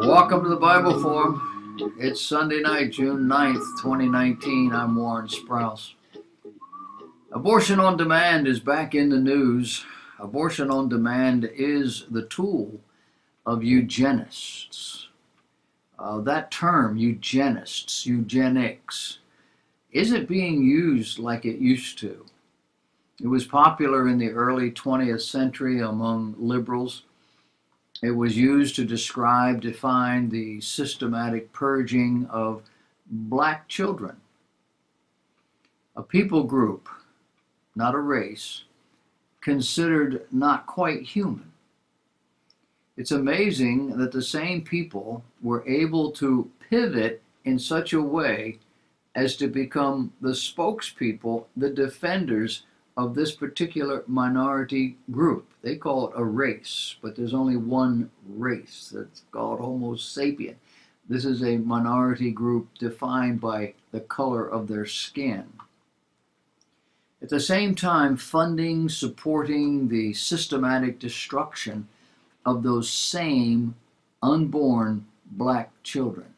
Welcome to the Bible Forum. It's Sunday night, June 9th, 2019. I'm Warren Sprouse. Abortion on demand is back in the news. Abortion on demand is the tool of eugenists. That term, eugenists, eugenics, isn't being used like it used to. It was popular in the early 20th century among liberals. It was used to define the systematic purging of black children, a people group, not a race, considered not quite human. It's amazing that the same people were able to pivot in such a way as to become the spokespeople, the defenders of this particular minority group. They call it a race, but there's only one race. That's called Homo sapien. This is a minority group defined by the color of their skin. At the same time, funding, supporting the systematic destruction of those same unborn black children.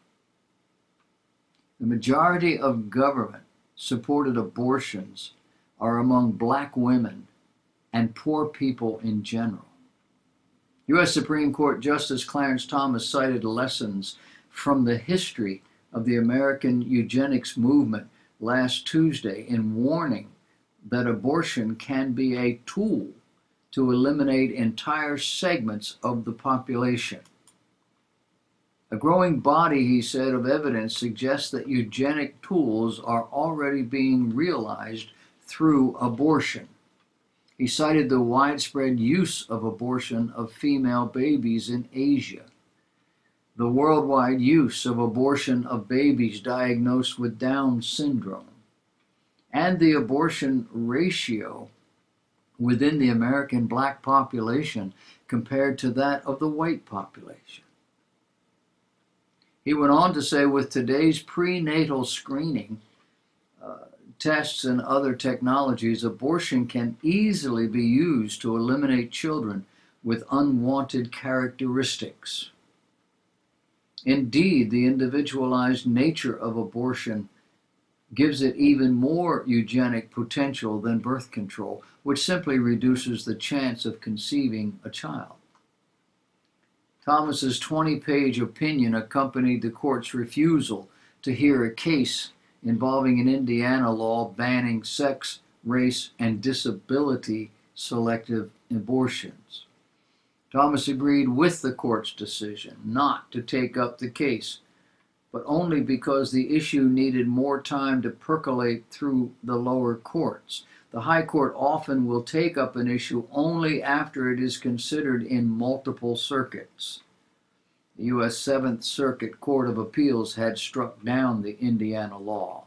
The majority of government-supported abortions are among black women and poor people in general. U.S. Supreme Court Justice Clarence Thomas cited lessons from the history of the American eugenics movement last Tuesday in warning that abortion can be a tool to eliminate entire segments of the population. A growing body, he said, of evidence suggests that eugenic tools are already being realized through abortion. He cited the widespread use of abortion of female babies in Asia, the worldwide use of abortion of babies diagnosed with Down syndrome, and the abortion ratio within the American black population compared to that of the white population. He went on to say, with today's prenatal screening, tests and other technologies, abortion can easily be used to eliminate children with unwanted characteristics. Indeed, the individualized nature of abortion gives it even more eugenic potential than birth control, which simply reduces the chance of conceiving a child. Thomas's 20-page opinion accompanied the court's refusal to hear a case involving an Indiana law banning sex, race, and disability selective abortions. Thomas agreed with the court's decision not to take up the case, but only because the issue needed more time to percolate through the lower courts. The High Court often will take up an issue only after it is considered in multiple circuits. The U.S. Seventh Circuit Court of Appeals had struck down the Indiana law,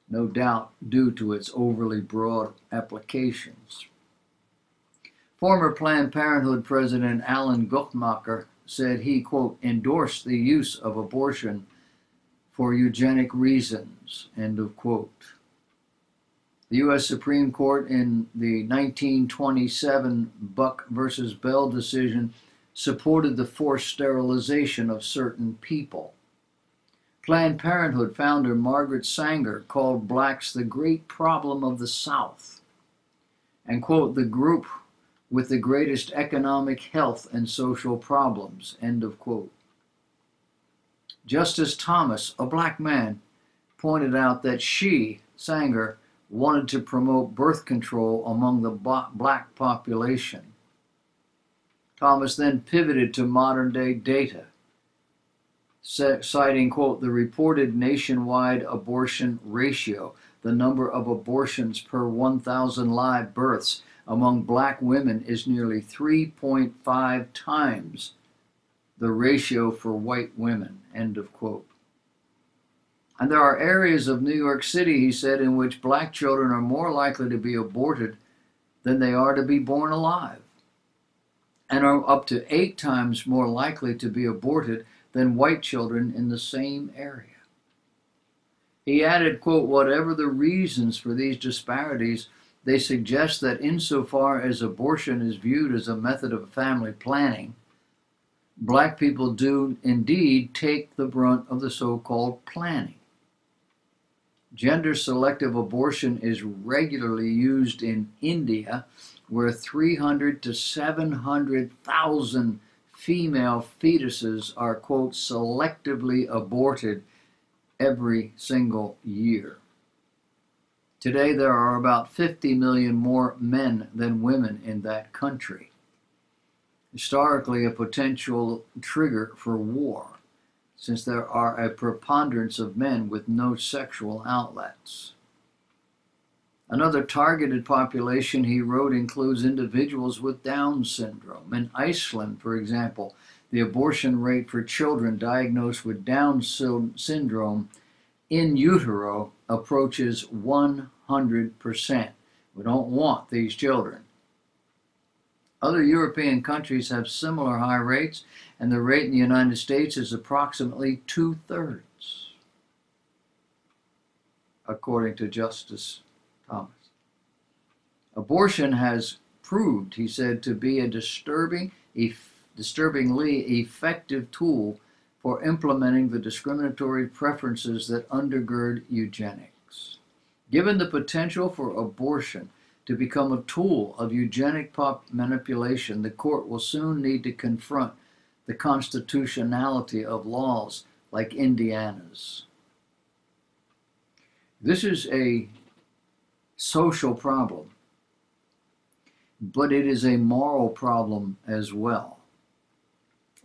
no doubt due to its overly broad applications. Former Planned Parenthood President Alan Guttmacher said he, quote, endorsed the use of abortion for eugenic reasons, end of quote. The U.S. Supreme Court in the 1927 Buck versus Bell decision supported the forced sterilization of certain people. Planned Parenthood founder Margaret Sanger called blacks the great problem of the South and, quote, the group with the greatest economic, health, and social problems, end of quote. Justice Thomas, a black man, pointed out that she, Sanger, wanted to promote birth control among the black population. Thomas then pivoted to modern-day data, citing, quote, the reported nationwide abortion ratio, the number of abortions per 1,000 live births among black women is nearly 3.5 times the ratio for white women, end of quote. And there are areas of New York City, he said, in which black children are more likely to be aborted than they are to be born alive, and are up to 8 times more likely to be aborted than white children in the same area. He added, quote, whatever the reasons for these disparities, they suggest that insofar as abortion is viewed as a method of family planning, Black people do indeed take the brunt of the so-called planning. Gender-selective abortion is regularly used in India, where 300 to 700,000 female fetuses are, quote, selectively aborted every single year. Today, there are about 50 million more men than women in that country. Historically, a potential trigger for war, since there are a preponderance of men with no sexual outlets. Another targeted population, he wrote, includes individuals with Down syndrome. In Iceland, for example, the abortion rate for children diagnosed with Down syndrome in utero approaches 100%. We don't want these children. Other European countries have similar high rates, and the rate in the United States is approximately 2/3, according to Justice Thomas. Abortion has proved, he said, to be a disturbingly effective tool for implementing the discriminatory preferences that undergird eugenics. Given the potential for abortion to become a tool of eugenic manipulation, the court will soon need to confront the constitutionality of laws like Indiana's. This is a social problem, but it is a moral problem as well.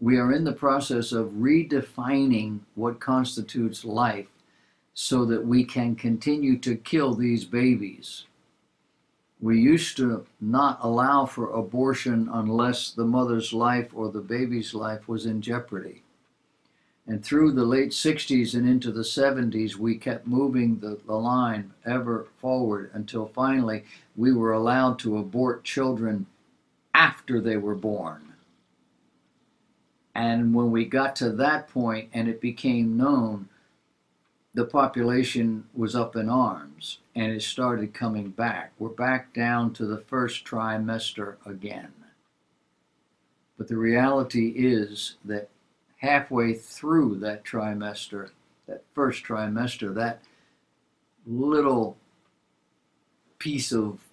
We are in the process of redefining what constitutes life so that we can continue to kill these babies. We used to not allow for abortion unless the mother's life or the baby's life was in jeopardy. And through the late 60s and into the 70s, we kept moving the line ever forward until finally we were allowed to abort children after they were born. And when we got to that point and it became known, the population was up in arms and it started coming back. We're back down to the first trimester again. But the reality is that halfway through that trimester, that first trimester, that little piece of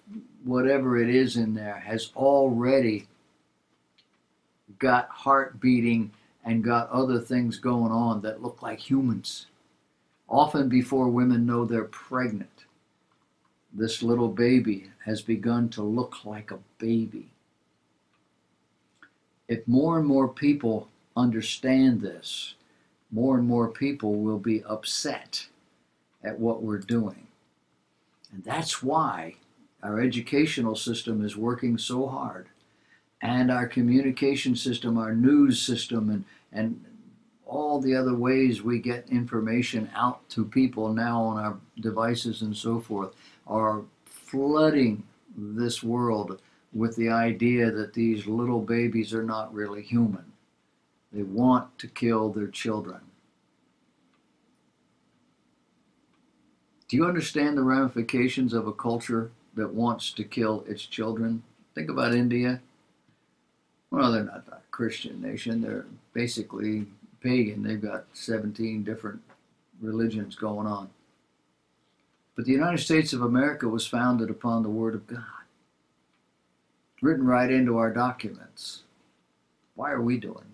whatever it is in there has already got heart beating and got other things going on that look like humans. Often before women know they're pregnant, this little baby has begun to look like a baby. If more and more people understand this, more and more people will be upset at what we're doing. And that's why our educational system is working so hard, and our communication system, our news system, and all the other ways we get information out to people now on our devices and so forth are flooding this world with the idea that these little babies are not really human. They want to kill their children. Do you understand the ramifications of a culture that wants to kill its children? Think about India. Well, they're not a Christian nation. They're basically pagan. They've got 17 different religions going on. But the United States of America was founded upon the Word of God, written right into our documents. Why are we doing